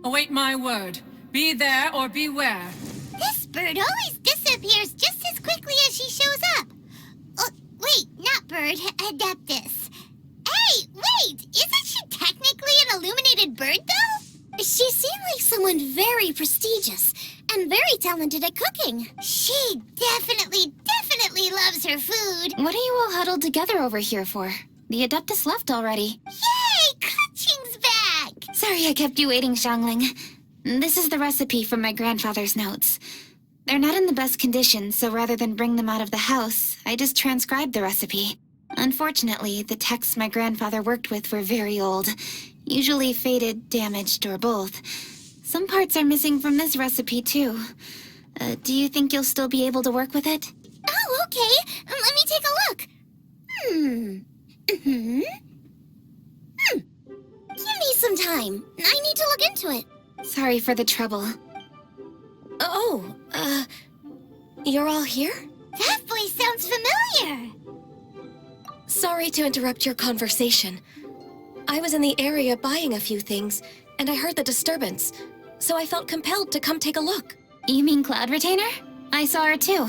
Await my word. Be there or beware. This bird always disappears just as quickly as she shows up. Oh, wait, not bird, Adeptus. Hey, wait, isn't she technically an illuminated bird, though? She seemed like someone very prestigious and very talented at cooking. She definitely loves her food. What are you all huddled together over here for? The Adeptus left already. Yay, Kaching's back! Sorry I kept you waiting, Xiangling. This is the recipe from my grandfather's notes. They're not in the best condition, so rather than bring them out of the house, I just transcribed the recipe. Unfortunately, the texts my grandfather worked with were very old, usually faded, damaged, or both. Some parts are missing from this recipe, too. Do you think you'll still be able to work with it? Oh, okay. Let me take a look. Give me some time. I need to look into it. Sorry for the trouble. You're all here? That voice sounds familiar. Sorry to interrupt your conversation. I was in the area buying a few things, and I heard the disturbance, so I felt compelled to come take a look. You mean Cloud Retainer? I saw her too.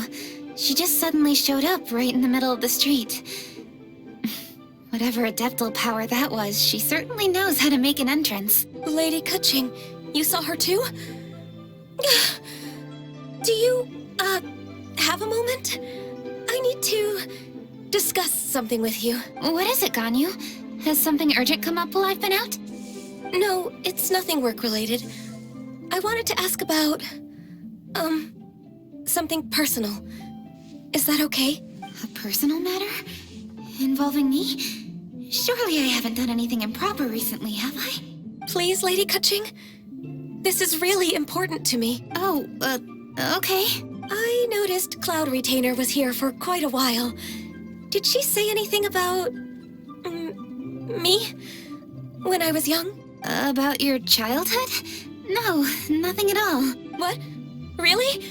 She just suddenly showed up right in the middle of the street. Whatever adeptal power that was, she certainly knows how to make an entrance. Lady Kaching, you saw her too? Do you, have a moment? I need to discuss something with you. What is it, Ganyu? Has something urgent come up while I've been out? No, it's nothing work-related. I wanted to ask about, something personal. Is that okay? A personal matter? Involving me? Surely I haven't done anything improper recently, have I? Please, Lady Kaching? This is really important to me. Oh, okay. I noticed Cloud Retainer was here for quite a while. Did she say anything about... me? When I was young? About your childhood? No, nothing at all. What? Really?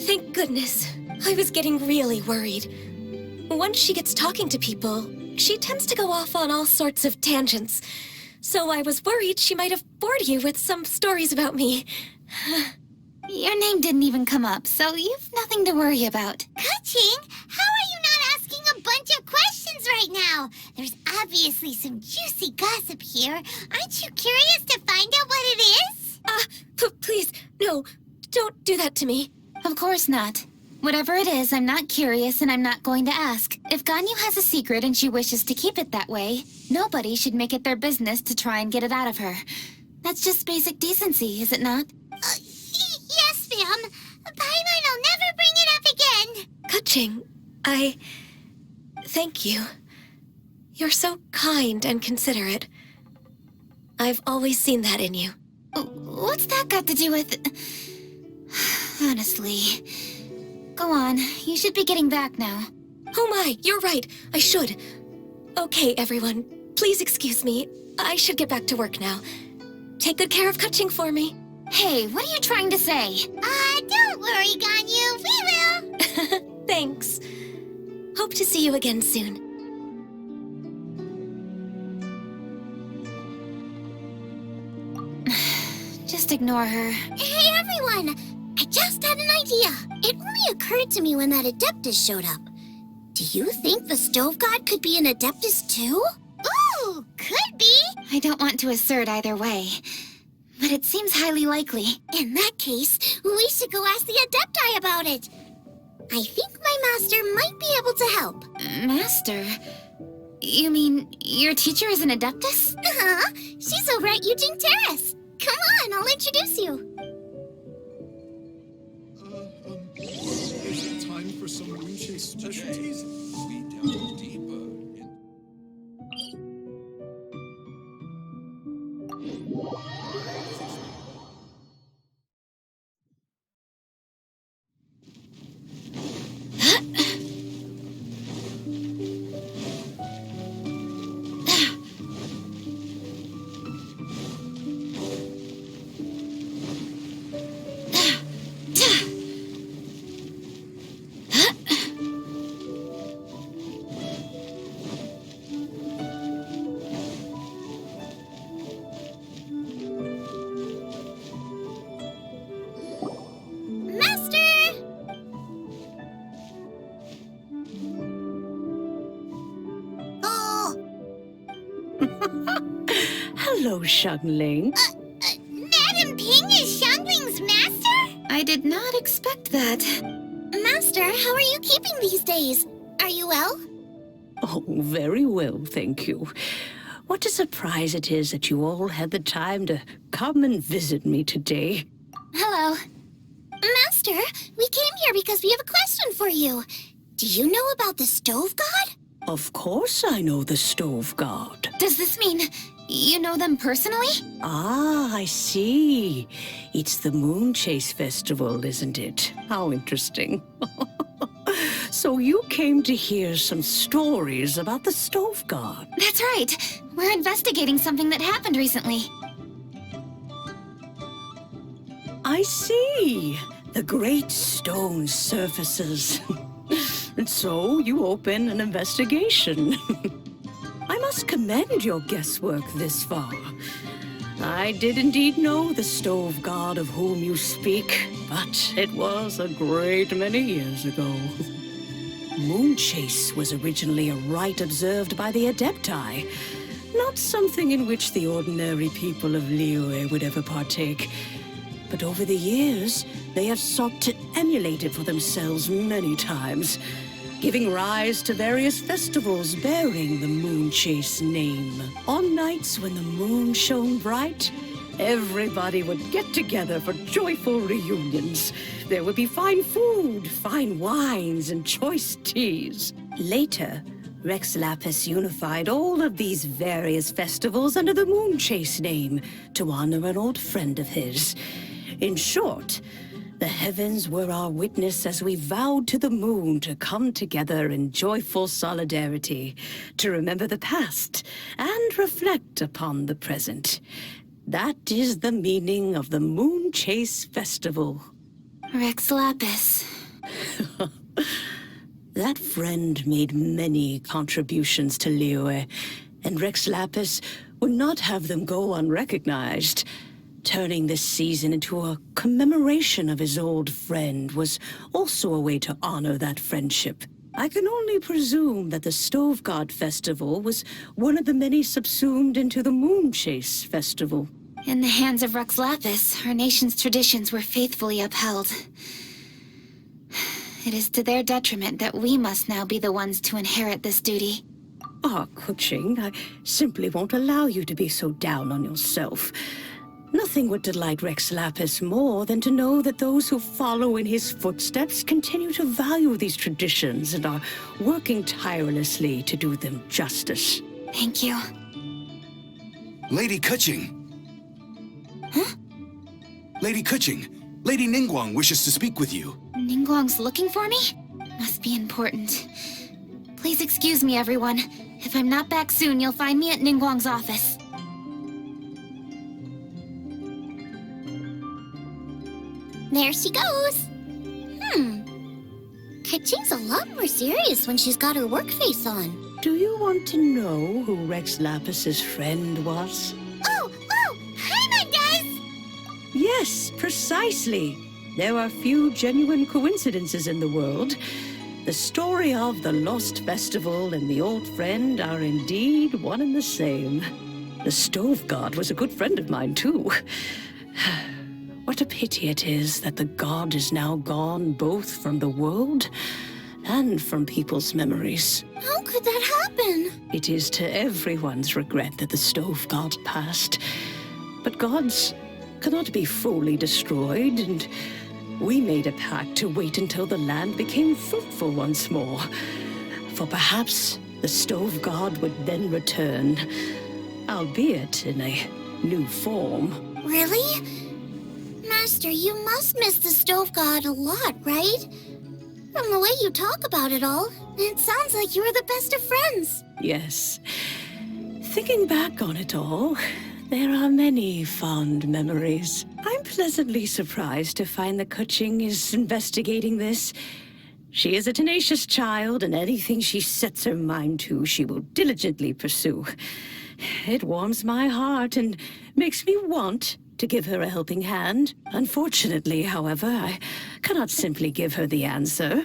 Thank goodness. I was getting really worried. Once she gets talking to people, she tends to go off on all sorts of tangents. So I was worried she might have bored you with some stories about me. Your name didn't even come up, so you've nothing to worry about. Kaching, how are you not asking a bunch of questions right now? There's obviously some juicy gossip here. Aren't you curious to find out what it is? Please, no, don't do that to me. Of course not. Whatever it is, I'm not curious and I'm not going to ask. If Ganyu has a secret and she wishes to keep it that way, nobody should make it their business to try and get it out of her. That's just basic decency, is it not? Yes, ma'am. Paimon will never bring it up again. Kaching, thank you. You're so kind and considerate. I've always seen that in you. What's that got to do with... Honestly. Go on, you should be getting back now. Oh my, you're right. I should. Okay, everyone. Please excuse me. I should get back to work now. Take good care of Kaching for me. Hey, what are you trying to say? Don't worry, Ganyu. We will. Thanks. Hope to see you again soon. Just ignore her. Hey, everyone! I just had an idea. It only occurred to me when that Adeptus showed up. Do you think the Stove God could be an Adeptus too? Ooh, could be! I don't want to assert either way, but it seems highly likely. In that case, we should go ask the Adepti about it. I think my master might be able to help. Master? You mean your teacher is an Adeptus? Uh-huh. She's over at Eugene Terrace. Come on, I'll introduce you. Is it time for some Moonchase specialties? We delve deeper in... Hello, Xiangling. Madam Ping is Xiangling's master? I did not expect that. Master, how are you keeping these days? Are you well? Oh, very well, thank you. What a surprise it is that you all had the time to come and visit me today. Hello. Master, we came here because we have a question for you. Do you know about the Stove God? Of course I know the Stove God. Does this mean you know them personally? Ah, I see. It's the Moonchase Festival, isn't it? How interesting. So you came to hear some stories about the Stove God. That's right. We're investigating something that happened recently. I see. The great stone surfaces. And so you open an investigation. I must commend your guesswork this far. I did indeed know the Stove God of whom you speak, but it was a great many years ago. Moonchase was originally a rite observed by the Adepti, not something in which the ordinary people of Liyue would ever partake. But over the years, they have sought to emulate it for themselves many times, giving rise to various festivals bearing the Moonchase name. On nights when the moon shone bright, everybody would get together for joyful reunions. There would be fine food, fine wines, and choice teas. Later, Rex Lapis unified all of these various festivals under the Moonchase name to honor an old friend of his. In short, the heavens were our witness as we vowed to the moon to come together in joyful solidarity, to remember the past and reflect upon the present. That is the meaning of the Moonchase Festival. Rex Lapis. That friend made many contributions to Liyue, and Rex Lapis would not have them go unrecognized. Turning this season into a commemoration of his old friend was also a way to honor that friendship. I can only presume that the Stove God Festival was one of the many subsumed into the Moonchase Festival. In the hands of Rex Lapis, our nation's traditions were faithfully upheld. It is to their detriment that we must now be the ones to inherit this duty. Ah, Kuching, I simply won't allow you to be so down on yourself. Nothing would delight Rex Lapis more than to know that those who follow in his footsteps continue to value these traditions and are working tirelessly to do them justice. Thank you. Lady Kuching. Lady Kuching, Lady Ningguang wishes to speak with you. Ningguang's looking for me? Must be important. Please excuse me, everyone. If I'm not back soon, you'll find me at Ningguang's office. There she goes. Kuching's a lot more serious when she's got her work face on. Do you want to know who Rex Lapis's friend was? Oh, Paimon does! Yes, precisely. There are few genuine coincidences in the world. The story of the Lost Festival and the old friend are indeed one and the same. The Stove God was a good friend of mine, too. What a pity it is that the god is now gone both from the world and from people's memories. How could that happen? It is to everyone's regret that the Stove God passed. But gods cannot be fully destroyed, and we made a pact to wait until the land became fruitful once more. For perhaps the Stove God would then return, albeit in a new form. Really? Master, you must miss the Stove God a lot, right? From the way you talk about it all, it sounds like you were the best of friends. Yes. Thinking back on it all, there are many fond memories. I'm pleasantly surprised to find that Kuching is investigating this. She is a tenacious child, and anything she sets her mind to, she will diligently pursue. It warms my heart and makes me want to give her a helping hand. Unfortunately, however, I cannot simply give her the answer,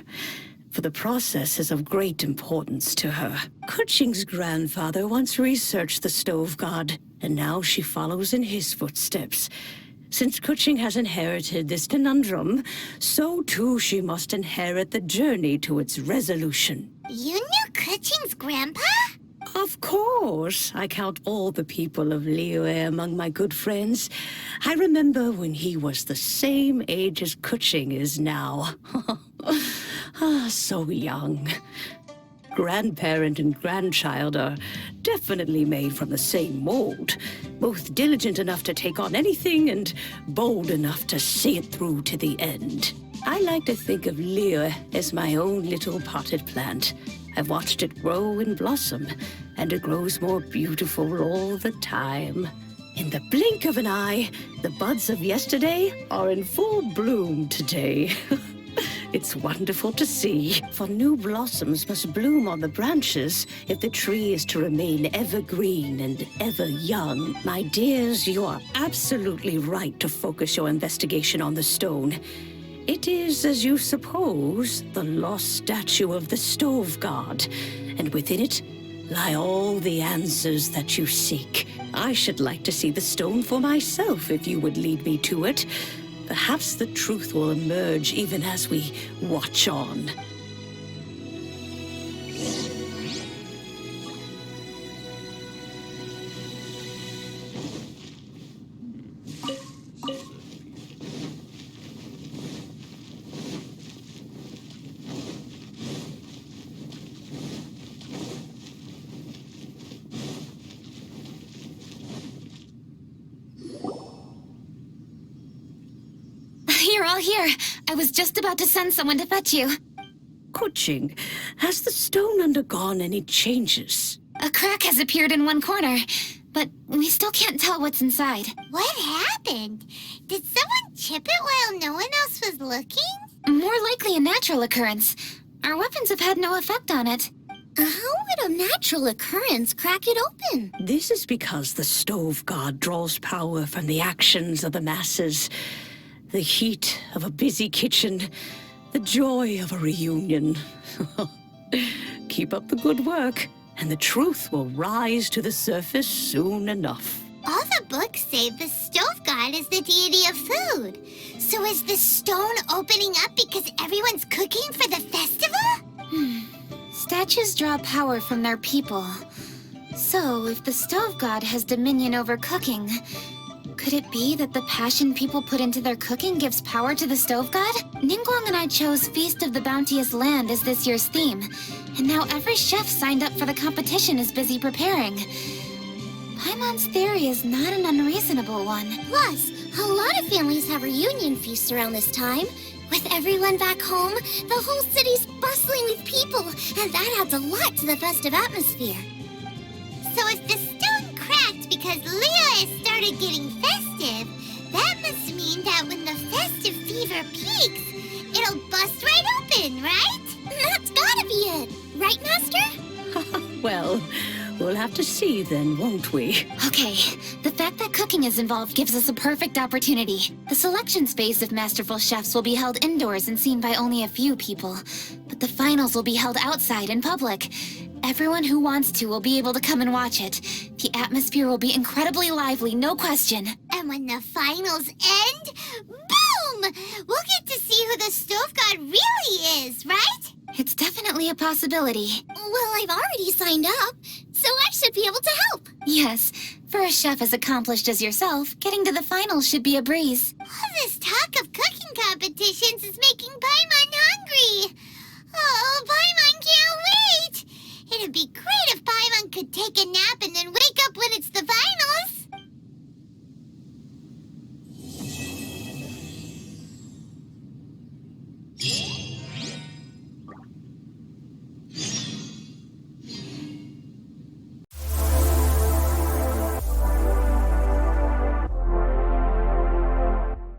for the process is of great importance to her. Kuching's grandfather once researched the Stove God, and now she follows in his footsteps. Since Kuching has inherited this conundrum, so too she must inherit the journey to its resolution. You knew Kuching's grandpa? Of course. I count all the people of Liyue among my good friends. I remember when he was the same age as Kuching is now. So young. Grandparent and grandchild are definitely made from the same mold. Both diligent enough to take on anything and bold enough to see it through to the end. I like to think of Liyue as my own little potted plant. I've watched it grow and blossom, and it grows more beautiful all the time. In the blink of an eye, the buds of yesterday are in full bloom today. It's wonderful to see, for new blossoms must bloom on the branches if the tree is to remain evergreen and ever young. My dears, you are absolutely right to focus your investigation on the stone. It is, as you suppose, the lost statue of the Stove God, and within it lie all the answers that you seek. I should like to see the stone for myself if you would lead me to it. Perhaps the truth will emerge even as we watch on. You're all here. I was just about to send someone to fetch you. Kuching, has the stone undergone any changes? A crack has appeared in one corner, but we still can't tell what's inside. What happened? Did someone chip it while no one else was looking? More likely a natural occurrence. Our weapons have had no effect on it. How would a natural occurrence crack it open? This is because the Stove God draws power from the actions of the masses. The heat of a busy kitchen, the joy of a reunion. Keep up the good work, and the truth will rise to the surface soon enough. All the books say the Stove God is the deity of food. So is the stone opening up because everyone's cooking for the festival? Statues draw power from their people. So, if the Stove God has dominion over cooking, could it be that the passion people put into their cooking gives power to the Stove God? Ningguang and I chose Feast of the Bounteous Land as this year's theme, and now every chef signed up for the competition is busy preparing. Paimon's theory is not an unreasonable one. Plus, A lot of families have reunion feasts around this time. With everyone back home, the whole city's bustling with people, and that adds a lot to the festive atmosphere. So if the stone cracked because Liyue has started getting festive, that must mean that when the festive fever peaks, it'll bust right open, right? That's gotta be it. Right, Master? Well, we'll have to see then, won't we? Okay, the fact that cooking is involved gives us a perfect opportunity. The selection space of masterful chefs will be held indoors and seen by only a few people, but the finals will be held outside in public. Everyone who wants to will be able to come and watch it. The atmosphere will be incredibly lively, no question. And when the finals end, boom! We'll get to see who the stove god really is, right? It's definitely a possibility. Well, I've already signed up, so I should be able to help. Yes, for a chef as accomplished as yourself, getting to the finals should be a breeze. All this talk of cooking competitions is making Paimon hungry. Oh, Paimon can't wait! It'd be great if Paimon could take a nap